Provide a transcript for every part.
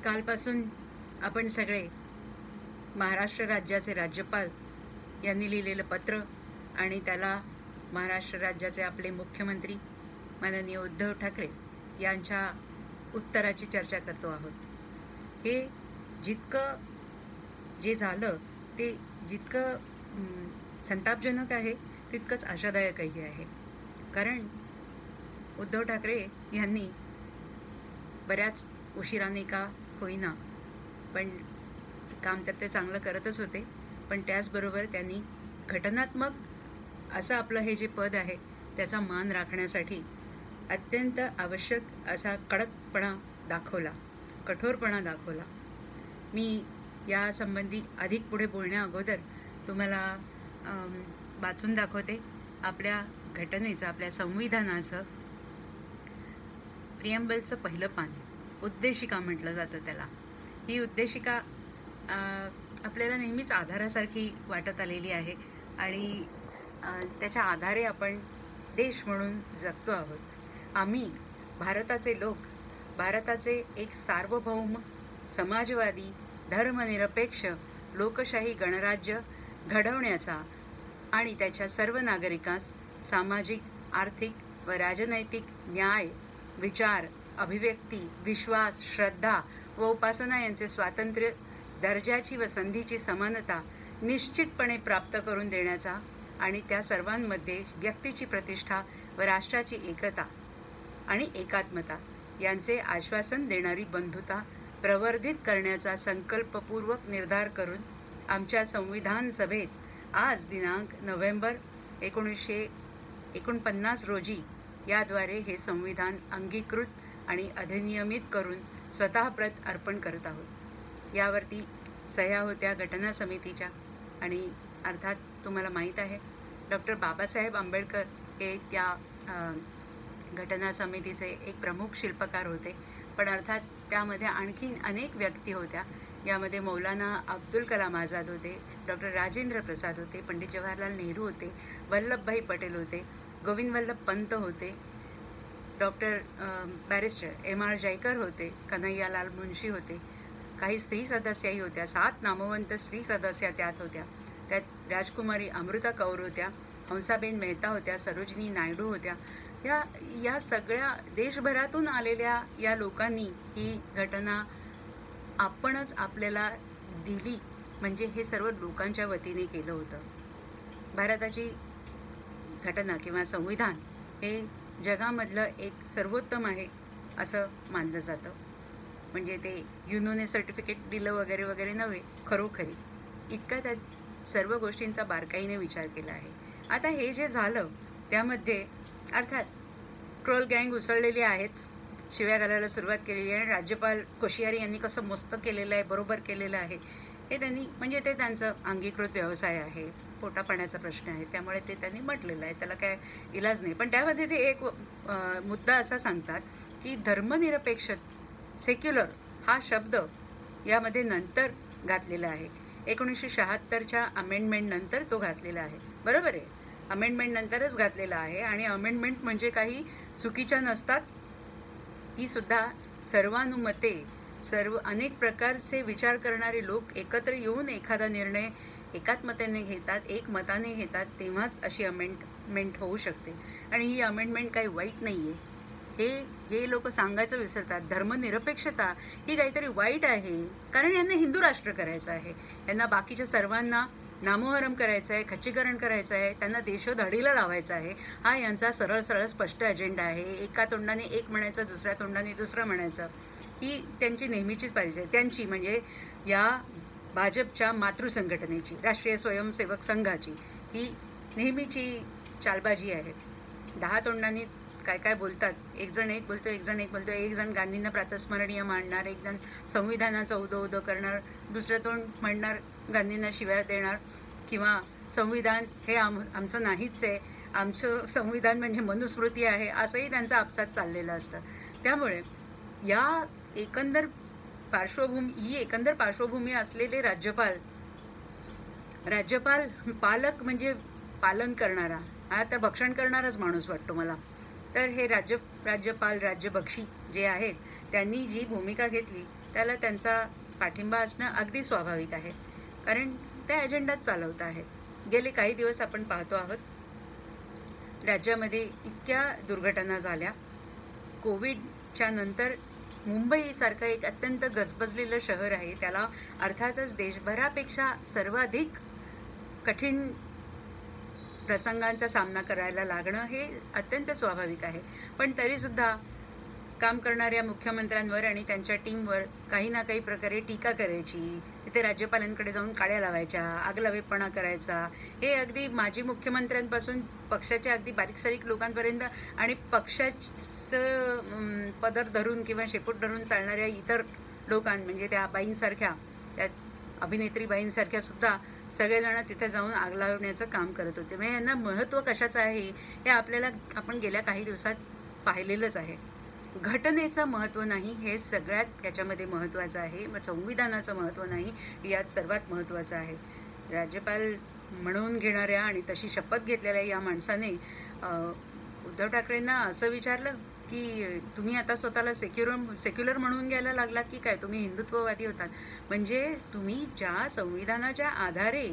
कालपासून आपण सगळे महाराष्ट्र राज्याचे राज्यपाल यांनी लिहिलेलं पत्र आणि त्याला महाराष्ट्र राज्याचे आपले मुख्यमंत्री माननीय उद्धव ठाकरे यांच्या उत्तराची चर्चा करतो आहोत. हे जितकं जे झालं ते जितकं संतापजनक आहे तितकंच आशादायकही आहे. कारण उद्धव ठाकरे यांनी बऱ्याच उशिराने का होईना पण काम तर ते चांगलं करतच होते, पण त्याचबरोबर त्यांनी घटनात्मक असं आपलं हे जे पद आहे त्याचा मान राखण्यासाठी अत्यंत आवश्यक असा कडकपणा दाखवला, कठोरपणा दाखवला. मी यासंबंधी अधिक पुढे बोलण्या अगोदर तुम्हाला वाचून दाखवते आपल्या घटनेचं, आपल्या संविधानाचं प्रिएम्बलचं पहिलं पान. उद्देशिका म्हटलं जातं त्याला. ही उद्देशिका आपल्याला नेहमीच आधारासारखी वाटत आलेली आहे आणि त्याच्या आधारे आपण देश म्हणून जगतो आहोत. आम्ही भारताचे लोक, भारताचे एक सार्वभौम समाजवादी धर्मनिरपेक्ष लोकशाही गणराज्य घडवण्याचा आणि त्याच्या सर्व नागरिकांस सामाजिक, आर्थिक व राजनैतिक न्याय, विचार, अभिव्यक्ती, विश्वास, श्रद्धा व उपासना यांचे स्वातंत्र्य, दर्जाची व संधीची समानता निश्चितपणे प्राप्त करून देण्याचा आणि त्या सर्वांमध्ये व्यक्तीची प्रतिष्ठा व राष्ट्राची एकता आणि एकात्मता यांचे आश्वासन देणारी बंधुता प्रवर्धित करण्याचा संकल्पपूर्वक निर्धार करून आमच्या संविधान सभेत आज दिनांक नोव्हेंबर 1949 रोजी याद्वारे हे संविधान अंगीकृत आणि अधिनियमित करून स्वतः प्रत अर्पण करत आहोत. यावरती सह्या होत्या घटना समितीच्या आणि अर्थात तुम्हाला माहीत आहे डॉक्टर बाबासाहेब आंबेडकर हे त्या घटना समितीचे एक प्रमुख शिल्पकार होते. पण अर्थात त्यामध्ये आणखीन अनेक व्यक्ती होत्या. यामध्ये मौलाना अब्दुल कलाम आझाद होते, डॉक्टर राजेंद्र प्रसाद होते, पंडित जवाहरलाल नेहरू होते, वल्लभभाई पटेल होते, गोविंद वल्लभ पंत होते, डॉक्टर बॅरिस्टर M.R. जयकर होते, कन्हैयालाल मुंशी होते, काही स्त्री सदस्याही होत्या. 7 नामवंत स्त्री सदस्या त्यात होत्या. त्यात राजकुमारी अमृता कौर होत्या, हंसाबेन मेहता होत्या, सरोजिनी नायडू होत्या. या सगळ्या देशभरातून आलेल्या या लोकांनी ही घटना आपणच आपल्याला दिली, म्हणजे हे सर्व लोकांच्या वतीने केलं होतं. भारताची घटना किंवा संविधान हे जगामधलं एक सर्वोत्तम आहे असं मानलं जातं. म्हणजे ते युनोने सर्टिफिकेट दिलं वगैरे वगैरे नव्हे, खरोखरी इतका त्या सर्व गोष्टींचा बारकाईने विचार केला आहे. आता हे जे झालं त्यामध्ये अर्थात ट्रोल गँग उसळलेली आहेच, शिव्या घालायला सुरुवात केलेली आहे. राज्यपाल कोश्यारी यांनी कसं मस्त केलेलं आहे, बरोबर केलेलं आहे हे त्यांनी, म्हणजे ते त्यांचं अंगीकृत व्यवसाय आहे, पोटापाण्याचा प्रश्न आहे, त्यामुळे ते त्यांनी म्हटलेलं आहे, त्याला काय इलाज नाही. पण त्यामध्ये ते एक मुद्दा असा सांगतात की धर्मनिरपेक्ष, सेक्युलर हा शब्द यामध्ये नंतर घातलेला आहे. 1976च्या अमेंडमेंट नंतर तो घातलेला आहे. बरोबर आहे, अमेंडमेंट नंतरच घातलेला आहे. आणि अमेंडमेंट म्हणजे काही चुकीच्या नसतात, ती सुद्धा सर्वानुमते, सर्व अनेक प्रकारचे विचार करणारे लोक एकत्र येऊन एखादा निर्णय एकात्मतेने घेतात, एकमताने घेतात, तेव्हाच अशी अमेंडमेंट होऊ शकते. आणि ही अमेंडमेंट काही वाईट नाही आहे हे लोक सांगायचं विसरतात. धर्मनिरपेक्षता ही काहीतरी वाईट आहे, कारण यांना हिंदू राष्ट्र करायचं आहे, यांना बाकीच्या सर्वांना नामोहरम करायचं आहे, खच्चीकरण करायचं आहे, त्यांना देशोधडीला लावायचं आहे. हा यांचा सरळ सरळ स्पष्ट अजेंडा आहे. एका तोंडाने एक म्हणायचं, दुसऱ्या तोंडाने दुसरं म्हणायचं, ही त्यांची नेहमीचीच पाहिजे. त्यांची म्हणजे या भाजपच्या मातृसंघटनेची, राष्ट्रीय स्वयंसेवक संघाची ही नेहमीची चालबाजी आहे. 10 तोंडांनी काय काय बोलतात, एक जण एक बोलतो, एक जण एक बोलतो, एक जण गांधींना प्रातस्मरणीय मांडणार, एक जण संविधानाचं उदो उदो करणार, दुसरं तोंड म्हणणार गांधींना शिव्या देणार, किंवा संविधान हे आमचं नाहीच आहे, आमचं संविधान म्हणजे मनुस्मृती आहे, असंही त्यांचा आपसात चाललेलं असतं. त्यामुळे या एकंदर पार्श्वभूमी असलेले राज्यपाल पालक म्हणजे पालन करणारा, हा तर भक्षण करणाराच माणूस वाटतो मला. तर हे राज्यपाल राज्यबक्षी जे आहेत त्यांनी जी भूमिका घेतली त्याला त्यांचा पाठिंबा असणं अगदी स्वाभाविक आहे, कारण त्या अजेंडाच चालवत आहेत. गेले काही दिवस आपण पाहतो आहोत राज्यामध्ये इतक्या दुर्घटना झाल्या. कोविडच्या नंतर मुंबईसारखं एक अत्यंत गजबजलेलं शहर आहे, त्याला अर्थातच देशभरापेक्षा सर्वाधिक कठीण प्रसंगांचा सामना करायला लागणं हे अत्यंत स्वाभाविक आहे. पण तरीसुद्धा काम करणाऱ्या मुख्यमंत्र्यांवर आणि त्यांच्या टीमवर काही ना काही प्रकारे टीका करायची, तिथे राज्यपालांकडे जाऊन काड्या लावायच्या, आगलावेपणा करायचा, हे अगदी माजी मुख्यमंत्र्यांपासून पक्षाच्या अगदी बारीकसारीक लोकांपर्यंत आणि पक्षाचं पदर धरून किंवा शेपूट धरून चालणाऱ्या इतर म्हणजे त्या बाईंसारख्या, त्या अभिनेत्री बाईंसारख्या सुद्धा सगळेजण तिथे जाऊन आग लावण्याचं काम करत होते. म्हणजे यांना महत्त्व कशाचं आहे हे आपण गेल्या काही दिवसात पाहिलेलंच आहे. घटनेचं महत्त्व नाही हे सगळ्यात याच्यामध्ये महत्त्वाचं आहे, मग संविधानाचं महत्त्व नाही यात सर्वात महत्त्वाचं आहे. राज्यपाल म्हणून घेणाऱ्या आणि तशी शपथ घेतलेल्या या माणसाने उद्धव ठाकरेंना असं विचारलं की तुम्ही आता स्वतःला सेक्युलर म्हणून घ्यायला लागलात की काय, तुम्ही हिंदुत्ववादी होतात. म्हणजे तुम्ही ज्या संविधानाच्या आधारे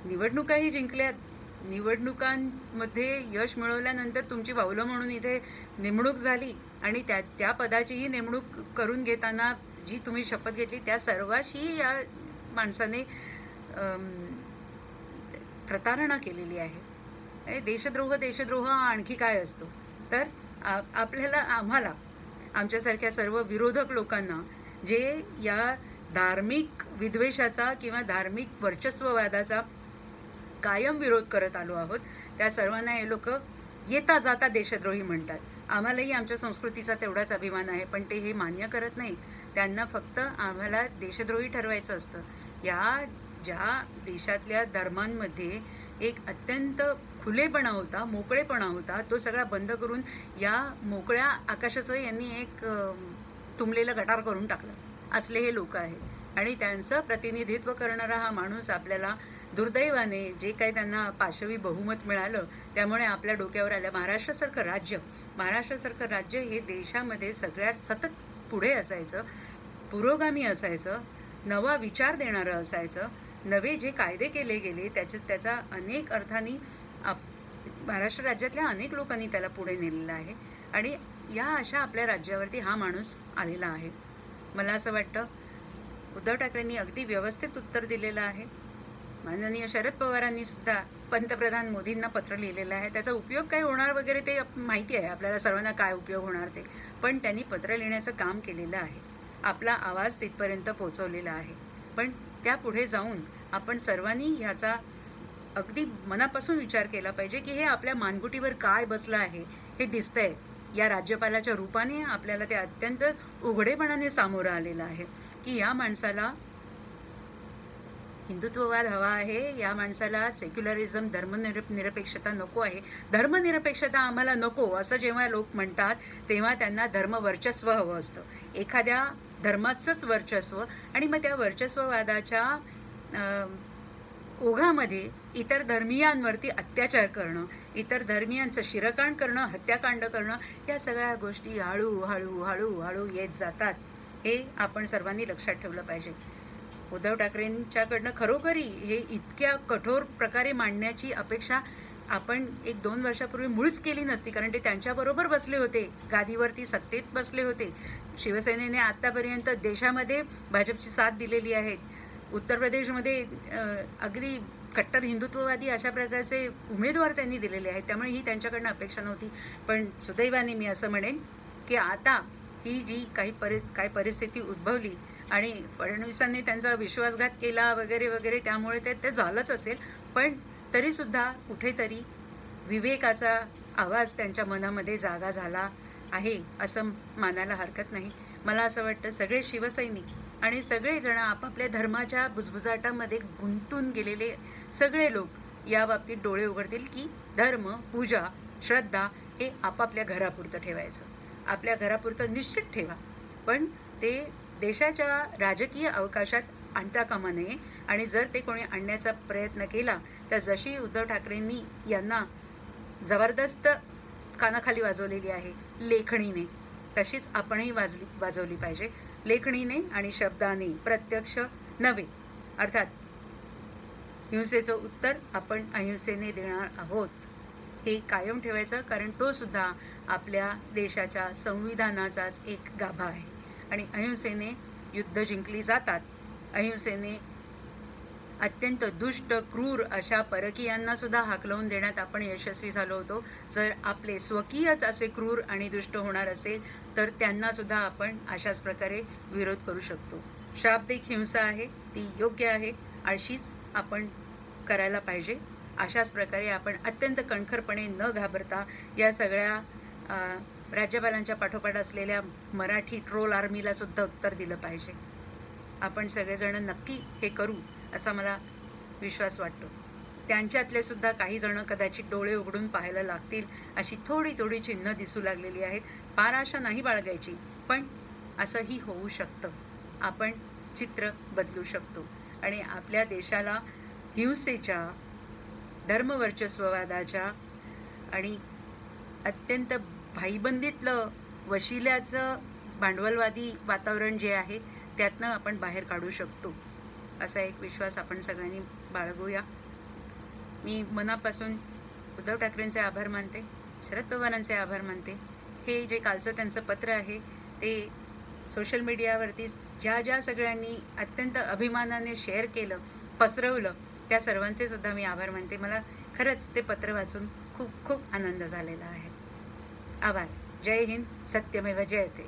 निवडणुकाही जिंकल्यात, निवडणुकांमध्ये यश मिळवल्यानंतर तुमची बाहुलं म्हणून इथे नेमणूक झाली आणि त्या पदाचीही नेमणूक करून घेताना जी तुम्ही शपथ घेतली त्या सर्वाशी या माणसाने प्रतारणा केलेली आहे. देशद्रोह आणखी काय असतो तर आम्हाला आमच्यासारख्या सर्व विरोधक लोकांना जे या धार्मिक विद्वेषाचा किंवा धार्मिक वर्चस्ववादाचा कायम विरोध करत आलो आहोत, त्या सर्वांना हे लोक येता जाता देशद्रोही म्हणतात. आम्हालाही आमच्या संस्कृतीचा तेवढाच अभिमान आहे, पण ते हे मान्य करत नाहीत. त्यांना फक्त आम्हाला देशद्रोही ठरवायचं असतं. या ज्या देशातल्या धर्मांमध्ये एक अत्यंत खुलेपणा होता, मोकळेपणा होता, तो सगळा बंद करून या मोकळ्या आकाशाचं यांनी एक तुंबलेलं गटार करून टाकलं. असले हे लोक आहेत आणि त्यांचं प्रतिनिधित्व करणारा हा माणूस आपल्याला दुर्दैवाने जे काही त्यांना पाशवी बहुमत मिळालं त्यामुळे आपल्या डोक्यावर आलं. महाराष्ट्रासारखं राज्य हे देशामध्ये सगळ्यात सतत पुढे असायचं, पुरोगामी असायचं, नवा विचार देणारं असायचं, नवे जे कायदे केले गेले त्याचा अनेक अर्थांनी महाराष्ट्र राज्यातल्या अनेक लोकांनी त्याला पुढे नेलेलं आहे आणि या अशा आपल्या राज्यावरती हा माणूस आलेला आहे. मला असं वाटतं उद्धव ठाकरेंनी अगदी व्यवस्थित उत्तर दिलेलं आहे. माननीय शरद पवारांनी सुद्धा पंतप्रधान मोदींना पत्र लिहिलेलं आहे. त्याचा उपयोग काय होणार वगैरे ते माहिती आहे आपल्याला सर्वांना, काय उपयोग होणार ते, पण त्यांनी पत्र लिहिण्याचं काम केलेलं आहे, आपला आवाज तिथपर्यंत पोहोचवलेला आहे. पण त्यापुढे जाऊन आपण सर्वांनी ह्याचा अगदी मनापासून विचार केला पाहिजे की हे आपल्या मानगुटीवर काय बसलं आहे हे दिसतंय. या राज्यपालाच्या रूपाने आपल्याला ते अत्यंत उघडेपणाने सामोरं आलेलं आहे की या माणसाला हिंदुत्ववाद हवा आहे, या माणसाला सेक्युलरिझम धर्मनिरपेक्षता नको आहे. धर्मनिरपेक्षता आम्हाला नको असं जेव्हा लोक म्हणतात तेव्हा त्यांना धर्मवर्चस्व हवं असतं, एखाद्या धर्माचंच वर्चस्व. आणि मग त्या वर्चस्ववादाच्या ओघामध्ये इतर धर्मीयांवरती अत्याचार करणं, इतर धर्मीयांचं शिरकाण करणं, हत्याकांड करणं, या सगळ्या गोष्टी हळूहळू येत जातात. हे आपण सर्वांनी लक्षात ठेवलं पाहिजे. उद्धव ठाकरेंच्याकडनं खरोखरी हे इतक्या कठोर प्रकारे मांडण्याची अपेक्षा आपण 1-2 वर्षापूर्वी मुळीच केली नसती, कारण ते त्यांच्याबरोबर बसले होते, गादीवरती सत्तेत बसले होते. शिवसेनेने आत्तापर्यंत देशामध्ये भाजपची साथ दिलेली आहे. उत्तर प्रदेशमध्ये अगदी कट्टर हिंदुत्ववादी अशा प्रकारचे उमेदवार त्यांनी दिलेले आहेत, त्यामुळे ही त्यांच्याकडनं अपेक्षा नव्हती. पण सुदैवाने मी असं म्हणेन की आता ही जी काही परिस्थिती उद्भवली आणि फडणवीसांनी त्यांचा विश्वासघात केला वगैरे वगैरे, त्यामुळे ते झालंच असेल. पण तरीसुद्धा कुठेतरी विवेकाचा आवाज त्यांच्या मनामध्ये जागा झाला आहे असं मानायला हरकत नाही. मला असं वाटतं सगळे शिवसैनिक आणि सगळेजण आपापल्या धर्माच्या बुजबुजाटामध्ये गुंतून गेलेले सगळे लोक या बाबतीत डोळे उघडतील की धर्म, पूजा, श्रद्धा हे आपापल्या घरापुरतं ठेवायचं, आपल्या घरापुरतं निश्चित ठेवा, पण ते देशाच्या राजकीय अवकाशात आणता कामा नये. आणि जर ते कोणी आणण्याचा प्रयत्न केला तर जशी उद्धव ठाकरेंनी यांना जबरदस्त कानाखाली वाजवलेली आहे लेखणीने, तशीच आपणही वाजवली पाहिजे लेखणीने आणि शब्दाने, प्रत्यक्ष नव्हे. अर्थात हिंसेचं उत्तर आपण अहिंसेने देणार आहोत हे कायम ठेवायचं, कारण तो सुद्धा आपल्या देशाच्या संविधानाचाच एक गाभा आहे. आणि अहिंसेने युद्ध जिंकली जातात. अहिंसेने अत्यंत दुष्ट क्रूर अशा परकीयांना सुद्धा हाकलवून देण्यात आपण यशस्वी झालो होतो. जर आपले स्वकीयच असे क्रूर आणि दुष्ट होणार असेल तर त्यांना सुद्धा आपण अशाच प्रकारे विरोध करू शकतो. शाब्दिक हिंसा आहे ती योग्य आहे, अशीच आपण करायला पाहिजे. अशाच प्रकारे आपण अत्यंत कणखरपणे न घाबरता या सगळ्या राज्यपालांच्या पाठोपाठ असलेल्या मराठी ट्रोल आर्मीला सुद्धा उत्तर दिलं पाहिजे. आपण सगळेजण नक्की हे करू असा मला विश्वास वाटतो. त्यांच्यातले सुद्धा काही जण कदाचित डोळे उघडून पाहायला लागतील अशी थोडी थोडी चिन्ह दिसू लागलेली आहेत. फार आशा नाही बाळगायची, पण असंही होऊ शकतं. आपण चित्र बदलू शकतो आणि आपल्या देशाला हिंसेच्या, धर्मवर्चस्ववादाच्या आणि अत्यंत भाईबंदीतलं वशिल्याचं भांडवलवादी वातावरण जे आहे त्यातनं आपण बाहेर काढू शकतो असा एक विश्वास आपण सगळ्यांनी बाळगूया. मी मनापासून उद्धव ठाकरेंचे आभार मानते, शरद पवारांचे आभार मानते. हे जे कालचं त्यांचं पत्र आहे ते सोशल मीडियावरती ज्या ज्या सगळ्यांनी अत्यंत अभिमानाने शेअर केलं, पसरवलं, त्या सर्वांचे सुद्धा मी आभार मानते. मला खरंच ते पत्र वाचून खूप खूप आनंद झालेला आहे. आभार. जय हिंद. सत्यमेव जयते.